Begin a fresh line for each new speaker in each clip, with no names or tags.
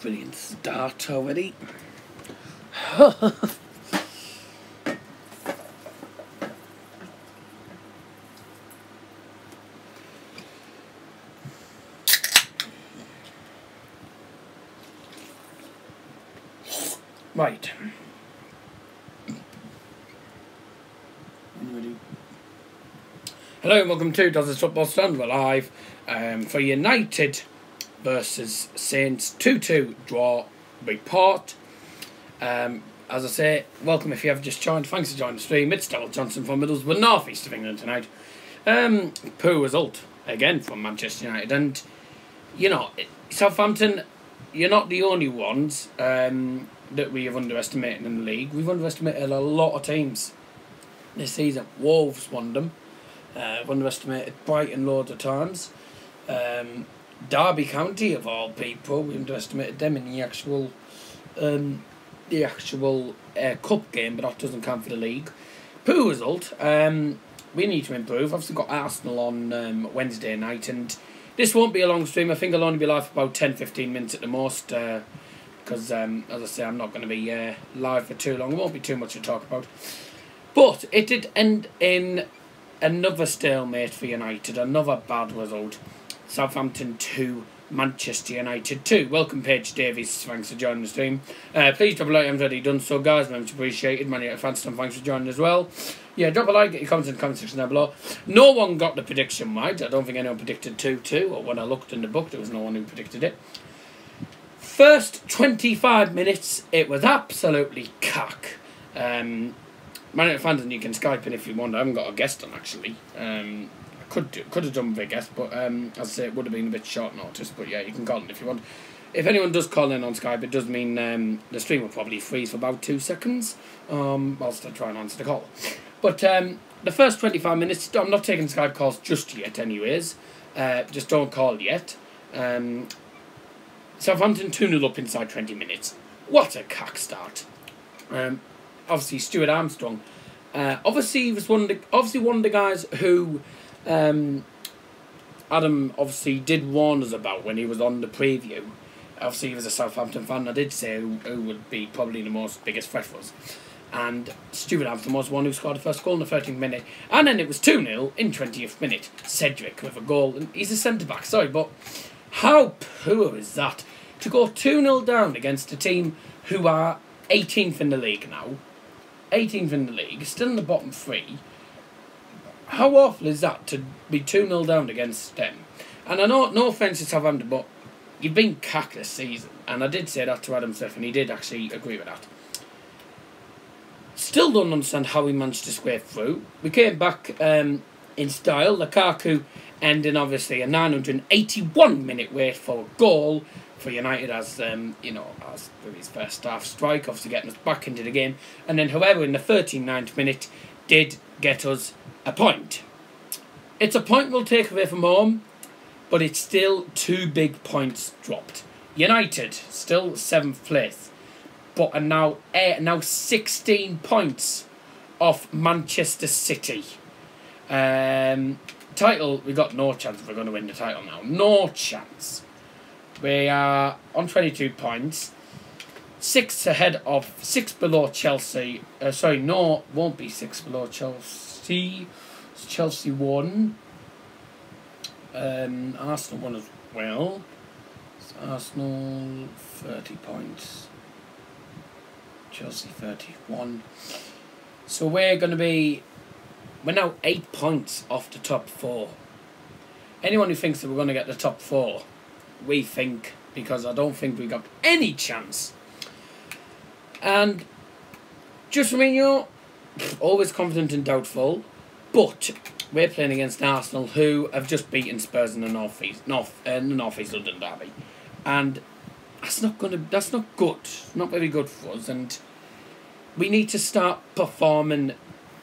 Brilliant start already. Right. Ready. Hello and welcome to Does This Football Stand? We're live for United versus Saints 2-2 draw report. As I say, welcome if you have just joined. Thanks for joining the stream. It's Daryl Johnson from Middlesbrough, North East of England tonight. Poor result again from Manchester United, and you know, Southampton, you're not the only ones that we have underestimated in the league. We've underestimated a lot of teams this season. Wolves won them. We've underestimated Brighton loads of times. Derby County, of all people, we underestimated them in the actual cup game, but that doesn't count for the league. Poor result. We need to improve. Obviously got Arsenal on Wednesday night, and this won't be a long stream. I think I'll only be live for about 10-15 minutes at the most, because as I say, I'm not going to be live for too long. It won't be too much to talk about. But it did end in another stalemate for United, another bad result. Southampton 2, Manchester United 2. Welcome, Paige Davies. Thanks for joining the stream. Please drop a like if you haven't already done so, guys. Much appreciated. Man United fans, thanks for joining as well. Yeah, drop a like, get your comments in the comment section down below. No one got the prediction right. I don't think anyone predicted 2-2, or when I looked in the book, there was no one who predicted it. First 25 minutes, it was absolutely cack. Man United fans, and you can Skype in if you want. I haven't got a guest on, actually. I could have done with a guest, but as I say, it would have been a bit short notice. But yeah, you can call in if you want. If anyone does call in on Skype, it does mean the stream will probably freeze for about 2 seconds whilst I try and answer the call. But the first 25 minutes, I'm not taking Skype calls just yet anyways. Just don't call yet. Southampton 2-0 up inside 20 minutes. What a cack start. Obviously, Stuart Armstrong. Obviously, he was one of the guys who Adam obviously did warn us about when he was on the preview. Obviously, he was a Southampton fan. I did say who would be probably the biggest threat for us. And Stuart Armstrong was the one who scored the first goal in the 13th minute. And then it was 2-0 in 20th minute. Cedric with a goal. And he's a centre-back, sorry, but how poor is that? To go 2-0 down against a team who are 18th in the league now. 18th in the league, still in the bottom three. How awful is that to be 2-0 down against them? And I know, no offence to Southampton, but you've been cack this season. And I did say that to Adam Smith, and he did actually agree with that. Still don't understand how we managed to square through. We came back in style. Lukaku ending obviously a 981-minute wait for a goal for United, as as with his first half strike, obviously getting us back into the game. And then, however, in the 39th minute, did get us a point. It's a point we'll take away from home, but it's still 2 big points dropped. United still 7th place, but are now 16 points off Manchester City. Title, we got no chance if we're going to win the title now. No chance. We are on 22 points. 6 below Chelsea. No, won't be 6 below Chelsea. It's Chelsea 1. Arsenal 1 as well. It's Arsenal 30 points. Chelsea 31. So we're now 8 points off the top 4. Anyone who thinks that we're going to get the top 4, we think, because I don't think we got any chance. And just Mourinho, always confident and doubtful, but we're playing against Arsenal, who have just beaten Spurs in the North East London derby, and that's not good. Not very good for us, and we need to start performing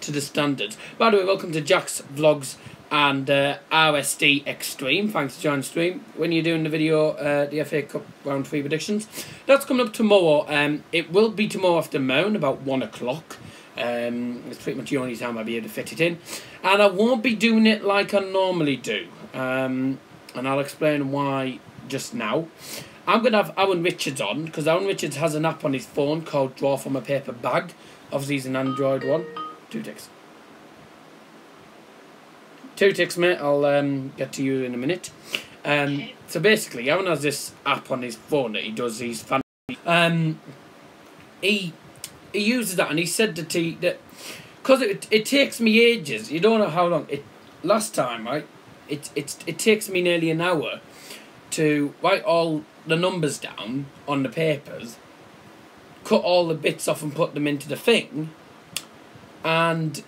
to the standards. By the way, welcome to Jack's Vlogs and RSD Extreme. Thanks for joining the stream. When you're doing the video, the FA Cup Round 3 predictions, that's coming up tomorrow. It will be tomorrow afternoon, about 1 o'clock. It's pretty much the only time I'll be able to fit it in. And I won't be doing it like I normally do. And I'll explain why just now. I'm going to have Owen Richards on, because Owen Richards has an app on his phone called Draw From a Paper Bag. Obviously, he's an Android one. 2 ticks. 2 ticks, mate. I'll get to you in a minute. So basically, Owen has this app on his phone that he does these fan. He uses that, and he said that because it takes me ages. You don't know how long last time, right? It takes me nearly an hour to write all the numbers down on the papers, cut all the bits off and put them into the thing, and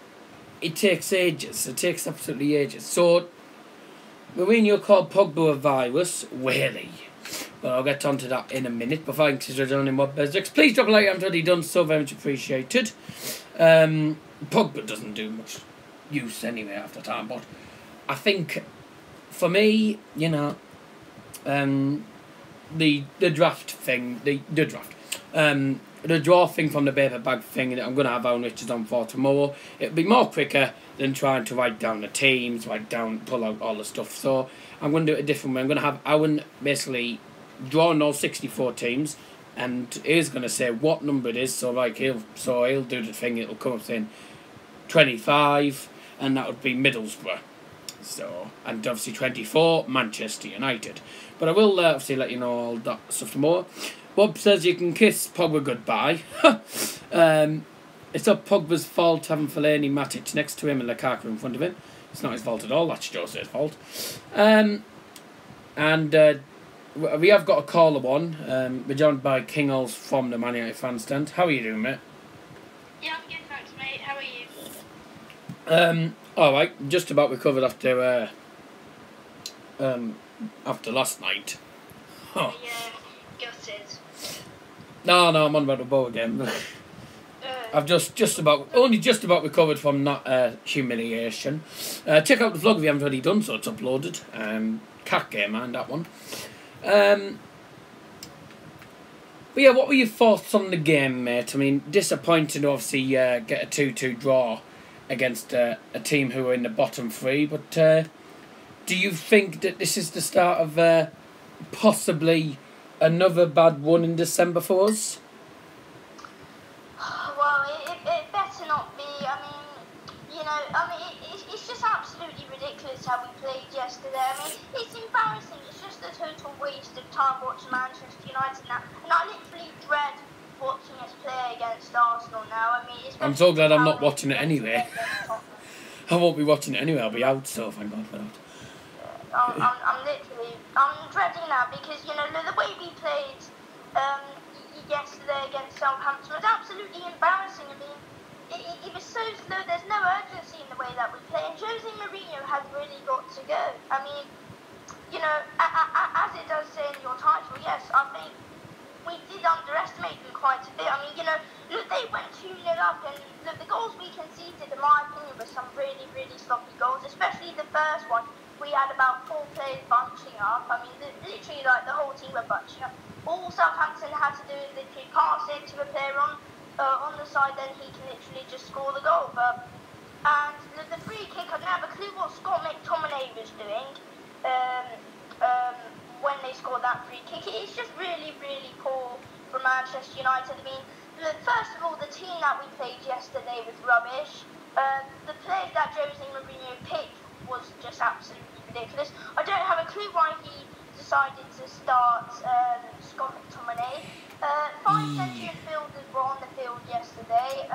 it takes ages. It takes absolutely ages. So Mourinho called Pogba a virus. Really? But I'll get onto that in a minute. But thanks for joining Mod Basics. Please drop a like. I'm already done. So very much appreciated. Pogba doesn't do much use anyway after time, but I think for me, you know, the draft thing, the draw thing from the paper bag thing that I'm going to have Owen Richards on for tomorrow. It'll be more quicker than trying to write down the teams, pull out all the stuff. So I'm going to do it a different way. I'm going to have Owen basically drawing all 64 teams, and he's going to say what number it is. So he'll do the thing. It'll come up saying 25, and that would be Middlesbrough. So, and obviously 24, Manchester United. But I will obviously let you know all that stuff tomorrow. Bob says you can kiss Pogba goodbye. It's not Pogba's fault having Fellaini, Matic next to him and Lukaku in front of him. It's not his fault at all. That's Jose's fault. And we have got a caller one. We're joined by King Ols from the Man United fan stand. How are you doing, mate?
Yeah, I'm good, thanks, mate. How are you?
Alright, just about recovered after last night.
Huh. Yeah, gutted.
No, I'm on about the bow again. I've just about recovered from that humiliation. Check out the vlog if you haven't already done so. It's uploaded. Cat game, man, that one. But yeah, what were your thoughts on the game, mate? I mean, disappointing to obviously get a 2-2 draw against a team who are in the bottom 3. But do you think that this is the start of possibly another bad one in December for us?
Well, it better not be. I mean, it's just absolutely ridiculous how we played yesterday. I mean, it's embarrassing. It's just a total waste of time watching Manchester United now. And I literally dread watching us play against Arsenal now. I mean,
I'm so glad I'm not watching it anyway. I won't be watching it anyway. I'll be out, so thank God for that.
I'm dreading that because, you know, the way we played yesterday against Southampton was absolutely embarrassing. I mean, it was so slow. There's no urgency in the way that we play, and Jose Mourinho has really got to go. I mean, you know, as it does say in your title, yes, I think we did underestimate them quite a bit. I mean, you know, look, they went 2-0 up, and look, the goals we conceded, in my opinion, were some really, really sloppy goals, especially the first one. We had about 4 players bunching up. I mean, literally, like, the whole team were bunching up. All Southampton had to do is literally pass it to a player on the side, then he can literally just score the goal. And the free kick, I didn't have a clue what Scott McTominay was doing when they scored that free kick. It's just really, really poor for Manchester United. I mean, first of all, the team that we played yesterday was rubbish. The players that Jose Mourinho picked was just absolutely ridiculous. I don't have a clue why he decided to start Scott McTominay. 5 centre midfielders were on the field yesterday.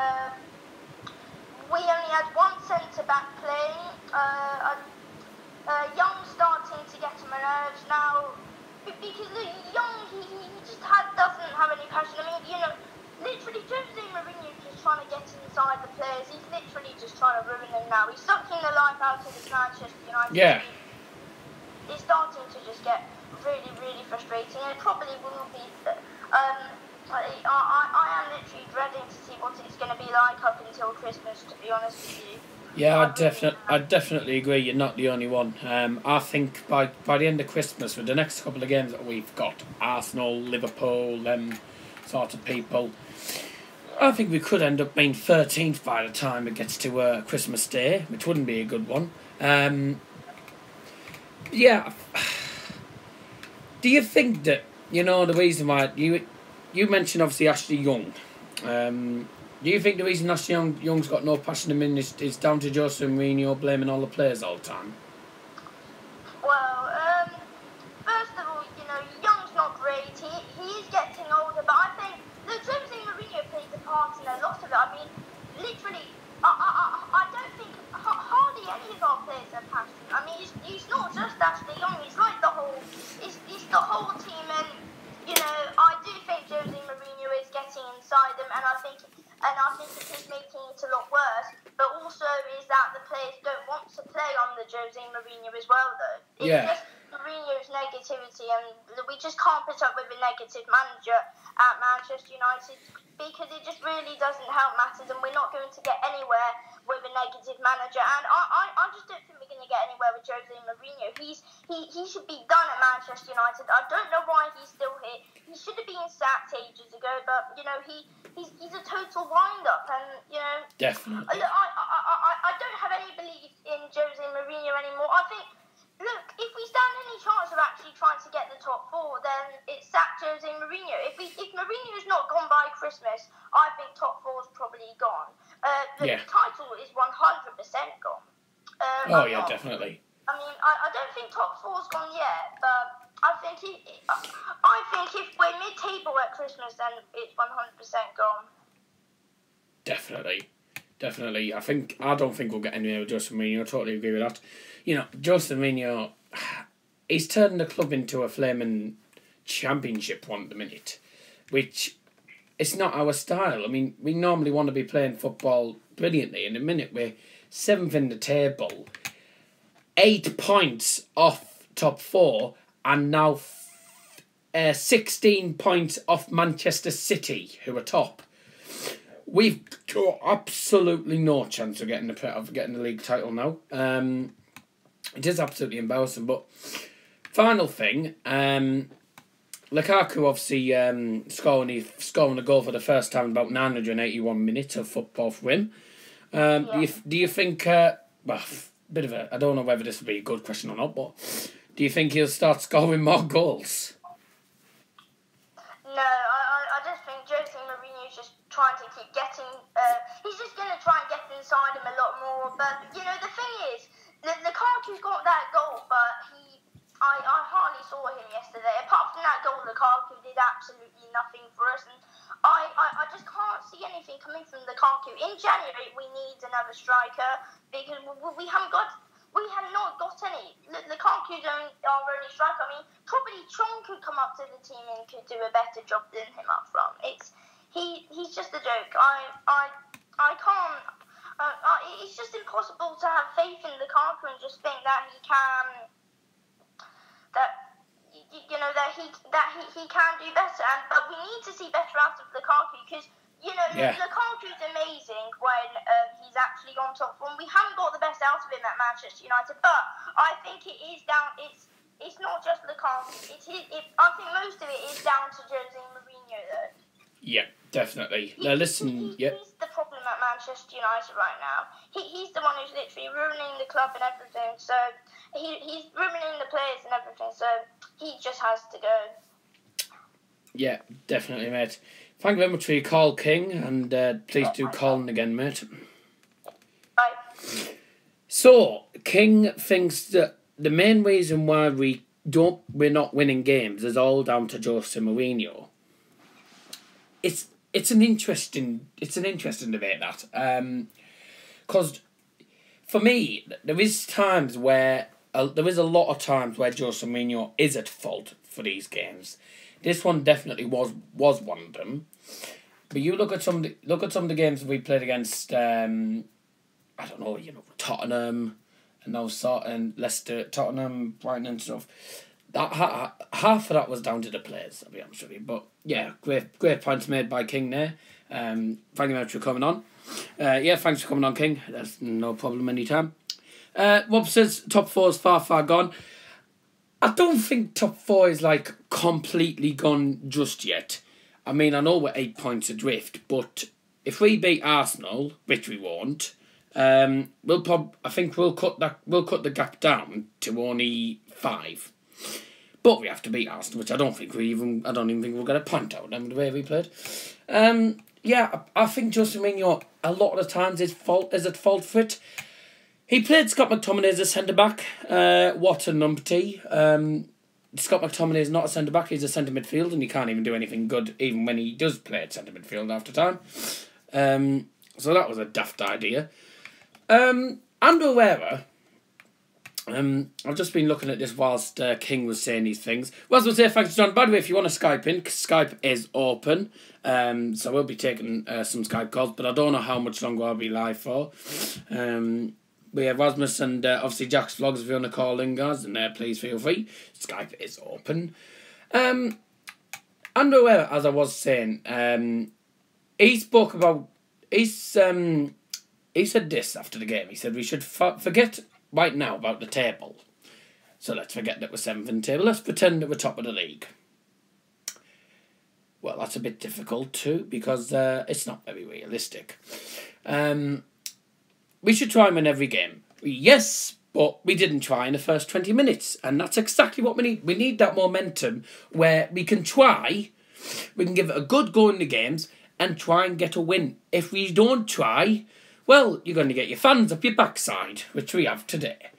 We only had 1 centre-back playing. Young starting to get on my nerves now. Because Young, he just doesn't have any passion. I mean, you know, literally Jose Mourinho is just trying to get inside the players. He's literally just trying to ruin them now. He's sucking the life out of the Manchester United.
Yeah.
It's starting to just get really, really frustrating, and it probably will be. I am literally dreading to see what it's going to be like up until Christmas, to be honest with you.
Yeah, I definitely agree. You're not the only one. I think by the end of Christmas, with the next couple of games that we've got, Arsenal, Liverpool, them sort of people, I think we could end up being 13th by the time it gets to Christmas Day, which wouldn't be a good one. Yeah. Do you think that you know, the reason why you mentioned obviously Ashley Young. Do you think the reason Ashley Young's got no passion in him is down to Jose Mourinho blaming all the players all the time?
Well, first of all, you know, Young's not great. He is getting older, but I think that Jose Mourinho plays a part in a lot of it. I mean, literally, I don't think hardly any of our players have passion. I mean, it's not just Ashley Young. It's like it's the whole team, and you know, I do think Jose Mourinho is getting inside them, and I think it is making it a lot worse. But also is that the players don't want to play on the Jose Mourinho as well, though. It's just Mourinho's negativity, and we just can't put up with a negative manager at Manchester United because it just really doesn't help matters, and we're not going to get anywhere with a negative manager. And I just don't think we're going to get anywhere with Jose Mourinho. He should be done at Manchester United. I don't know why he's still here. He should have been sacked ages ago, but you know he's a total wind-up, and you know
definitely.
I don't have any belief in Jose Mourinho anymore. I think, look, if we stand any chance of actually trying to get the top four, then it's sack Jose Mourinho. If Mourinho's not gone by Christmas, I think top four's probably gone. The title is 100% gone.
Definitely.
I mean, I don't think top four's gone yet, but I think if we're mid-table at Christmas, then it's 100% gone.
Definitely. I don't think we'll get anywhere with Jose Mourinho. I totally agree with that. You know, Jose Mourinho, he's turning the club into a flaming championship one at the minute, which it's not our style. I mean, we normally want to be playing football brilliantly. In a minute, we're 7th in the table, 8 points off top 4, and now 16 points off Manchester City, who are top. We've got absolutely no chance of getting the league title now. It is absolutely embarrassing. But final thing, Lukaku obviously scoring a goal for the first time in about 981 minutes of football for him. Do you think? Bit of a. I don't know whether this will be a good question or not, but do you think he'll start scoring more goals?
No, I just think Jose Mourinho's just trying to keep getting. He's just going to try and get inside him a lot more. But you know, the thing is, Lukaku got that goal, but I hardly saw him yesterday. Apart from that goal, Lukaku did absolutely nothing for us, and I just can't see anything coming from Lukaku. In January, we need another striker because we have not got any. Lukaku's our only striker. I mean, probably Chong could come up to the team and could do a better job than him up front. He's just a joke. I can't. It's just impossible to have faith in Lukaku and just think that he can. That he can do better. But we need to see better out of Lukaku because. You know, Lukaku's amazing when he's actually on top form. We haven't got the best out of him at Manchester United, but I think it is down. It's not just Lukaku. I think most of it is down to Jose Mourinho, though.
Yeah, definitely. Now listen,
he's the problem at Manchester United right now. He's the one who's literally ruining the club and everything. So he's ruining the players and everything. So he just has to go. Yeah,
definitely, mate. Thank you very much for your call, King, and please do call in again, mate.
Bye.
So, King thinks that the main reason why we're not winning games is all down to Jose Mourinho. It's an interesting debate, that, because for me there is a lot of times where Jose Mourinho is at fault for these games. This one definitely was one of them. But you look at some of the games we played against. I don't know, Tottenham and those sort, and Leicester, Tottenham, Brighton and stuff. That half of that was down to the players, I'll be honest with you. But yeah, great points made by King there. Thank you very much for coming on. Thanks for coming on, King. That's no problem anytime. Rob says top 4 is far gone. I don't think top 4 is completely gone just yet. I mean, I know we're 8 points adrift, but if we beat Arsenal, which we won't, I think we'll cut the gap down to only 5. But we have to beat Arsenal, which I don't even think we'll get a point out of them the way we played. Yeah, I think Jose Mourinho, a lot of the times, is at fault for it. He played Scott McTominay as a centre-back. What a numpty. Scott McTominay is not a centre-back, he's a centre midfield, and he can't even do anything good even when he does play at centre midfield after time. So that was a daft idea. Andrew Herrera, I've just been looking at this whilst King was saying these things. Well, as I say, thanks, John. By the way, if you want to Skype in, Skype is open. So we'll be taking some Skype calls, but I don't know how much longer I'll be live for. We have Rasmus and obviously Jack's Vlogs if you want to call in, guys, and please feel free. Skype is open. Andrew Herrera, as I was saying, he spoke about... he said this after the game. He said we should forget right now about the table. So let's forget that we're 7th in the table. Let's pretend that we're top of the league. Well, that's a bit difficult too, because it's not very realistic. We should try and win every game. Yes, but we didn't try in the first 20 minutes. And that's exactly what we need. We need that momentum where we can try, we can give it a good go in the games and try and get a win. If we don't try, well, you're going to get your fans up your backside, which we have today.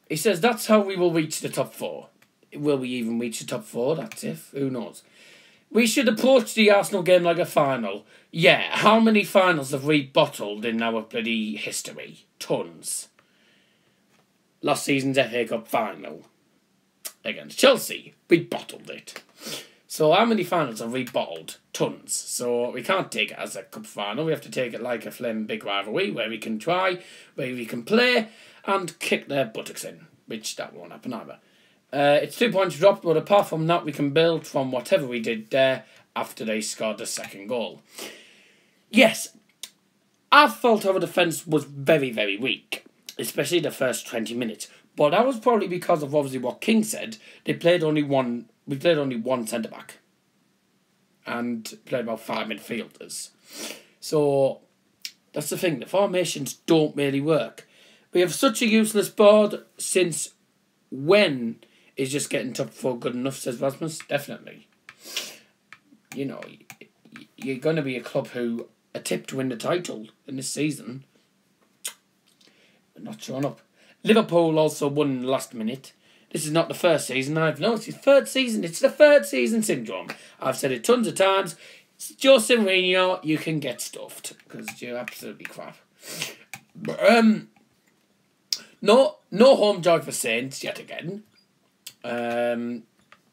He says that's how we will reach the top 4. Will we even reach the top 4? That's if. Who knows? We should approach the Arsenal game like a final. Yeah, how many finals have we bottled in our bloody history? Tons. Last season's FA Cup final against Chelsea, we bottled it. So how many finals have we bottled? Tons. So we can't take it as a cup final. We have to take it like a flaming big rivalry where we can try, where we can play and kick their buttocks in, which that won't happen either. It's 2 points dropped, but apart from that, we can build from whatever we did there after they scored the second goal. Yes, I felt our defence was very, very weak, especially the first 20 minutes. But that was probably because of obviously what King said. We played only one centre-back and played about 5 midfielders. So that's the thing, the formations don't really work. We have such a useless board. Since when is just getting top 4 good enough, says Rasmus? Definitely. You know, you're going to be a club who are tipped to win the title in this season. But not showing up. Liverpool also won in the last minute. This is not the first season I've noticed. It's third season. It's the third season syndrome. I've said it tons of times. It's Jose Mourinho, you can get stuffed because you're absolutely crap. But, no home joy for Saints yet again.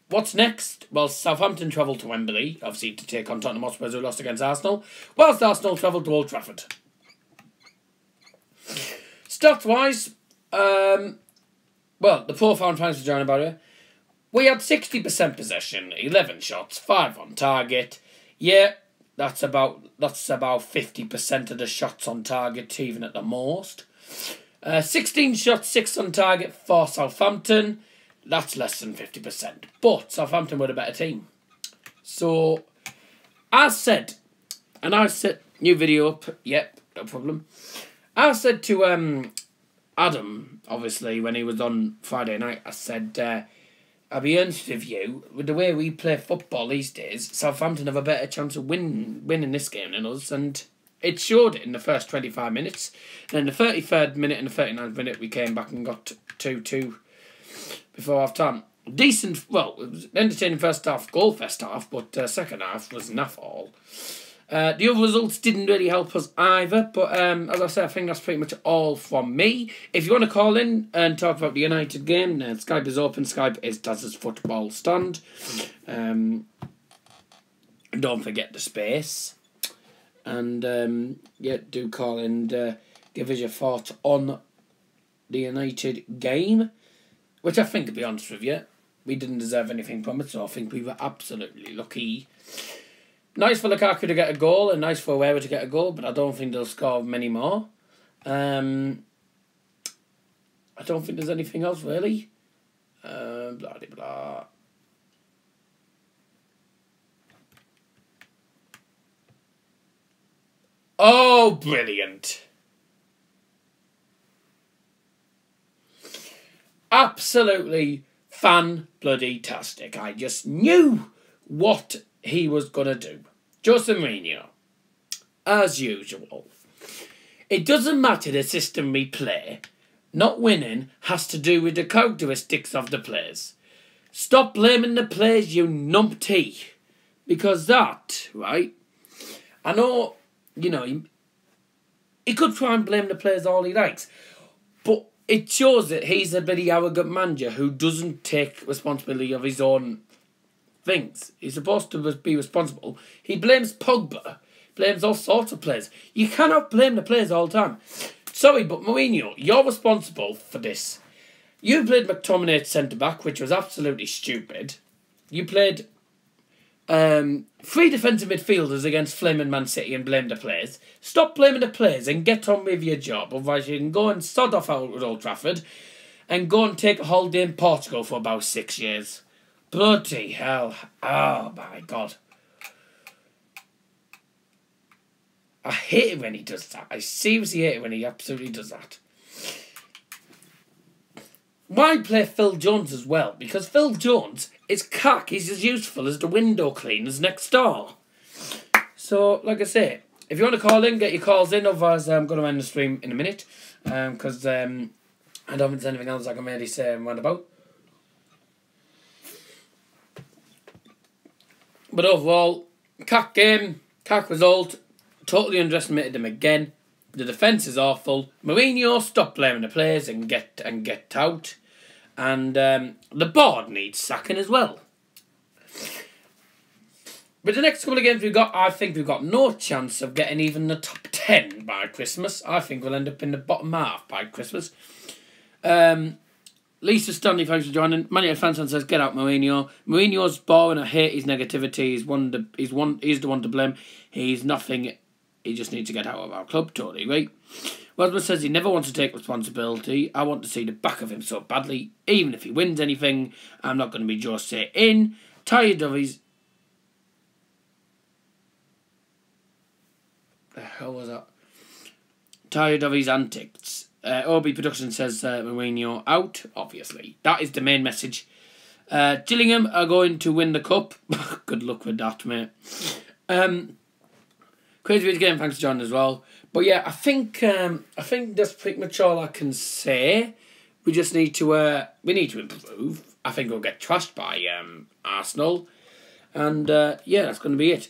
What's next? Well, Southampton travelled to Wembley, obviously to take on Tottenham Hotspur, who lost against Arsenal, whilst Arsenal travelled to Old Trafford. Stats-wise, well, the profound fans for John about it. We had 60% possession, 11 shots, 5 on target. Yeah, that's about 50% of the shots on target, even at the most. 16 shots, 6 on target for Southampton. That's less than 50%. But Southampton were the better team. So, as said, and I set new video up. Yep, no problem. I said to Adam, obviously, when he was on Friday night, I said, I'll be honest with you, with the way we play football these days, Southampton have a better chance of winning this game than us, and it showed it in the first 25 minutes. And in the 33rd minute and the 39th minute, we came back and got 2-2 before half-time. Decent, well, it was entertaining first half, goal first half, but second half was naff all. The other results didn't really help us either, but as I said, I think that's pretty much all from me. If you want to call in and talk about the United game, Skype is open. Skype is Daz's Football Stand. Don't forget the space. And, yeah, do call and give us your thoughts on the United game, which I think, to be honest with you, we didn't deserve anything from it, so I think we were absolutely lucky. Nice for Lukaku to get a goal and nice for Herrera to get a goal, but I don't think they'll score many more. I don't think there's anything else, really. Blah, blah, blah. Oh, brilliant. Absolutely fan-bloody-tastic. I just knew what he was going to do. Jose Mourinho, as usual. It doesn't matter the system we play. Not winning has to do with the characteristics of the players. Stop blaming the players, you numpty. Because that, right? I know, you know, he could try and blame the players all he likes. But it shows that he's a very arrogant manager who doesn't take responsibility of his own things. He's supposed to be responsible. He blames Pogba, blames all sorts of players. You cannot blame the players all the time. Sorry, but Mourinho, you're responsible for this. You played McTominay at centre-back, which was absolutely stupid. You played 3 defensive midfielders against Flaming Man City and blame the players. Stop blaming the players and get on with your job. Otherwise you can go and sod off out at Old Trafford and go and take a holiday in Portugal for about 6 years. Bloody hell. Oh my God. I hate it when he does that. I seriously hate it when he absolutely does that. Why play Phil Jones as well? Because Phil Jones is cack. He's as useful as the window cleaners next door. So, like I say, if you want to call in, get your calls in. Otherwise, I'm going to end the stream in a minute. Because I don't think there's anything else I can really say and rant about. But overall, cack game, cack result. Totally underestimated him again. The defence is awful. Mourinho, stop blaming the players and get out. And the board needs sacking as well. But the next couple of games we've got, I think we've got no chance of getting even the top 10 by Christmas. I think we'll end up in the bottom half by Christmas. Lisa Stanley, thanks for joining. Man United fan says, get out Mourinho. Mourinho's boring. I hate his negativity. He's the one to blame. He's nothing. He just needs to get out of our club. Totally right. Wasman says he never wants to take responsibility. I want to see the back of him so badly. Even if he wins anything, I'm not going to be Jose in. Tired of his... The hell was that? Tired of his antics. OB Production says Mourinho out, obviously. That is the main message. Gillingham are going to win the cup. Good luck with that, mate. Crazy Rich Game, thanks for joining as well. But yeah, I think that's pretty much all I can say. We just need to improve. I think we'll get trashed by Arsenal. And yeah, that's going to be it.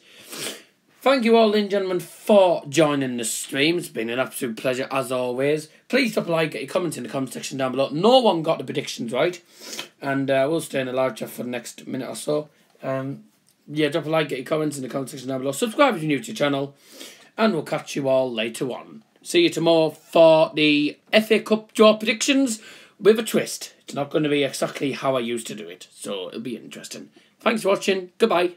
Thank you all, ladies and gentlemen, for joining the stream. It's been an absolute pleasure, as always. Please drop a like, get your comments in the comment section down below. No one got the predictions right. And we'll stay in the live chat for the next minute or so. Yeah, drop a like, get your comments in the comment section down below. Subscribe if you're new to the channel. And we'll catch you all later on. See you tomorrow for the FA Cup draw predictions with a twist. It's not going to be exactly how I used to do it. So it'll be interesting. Thanks for watching. Goodbye.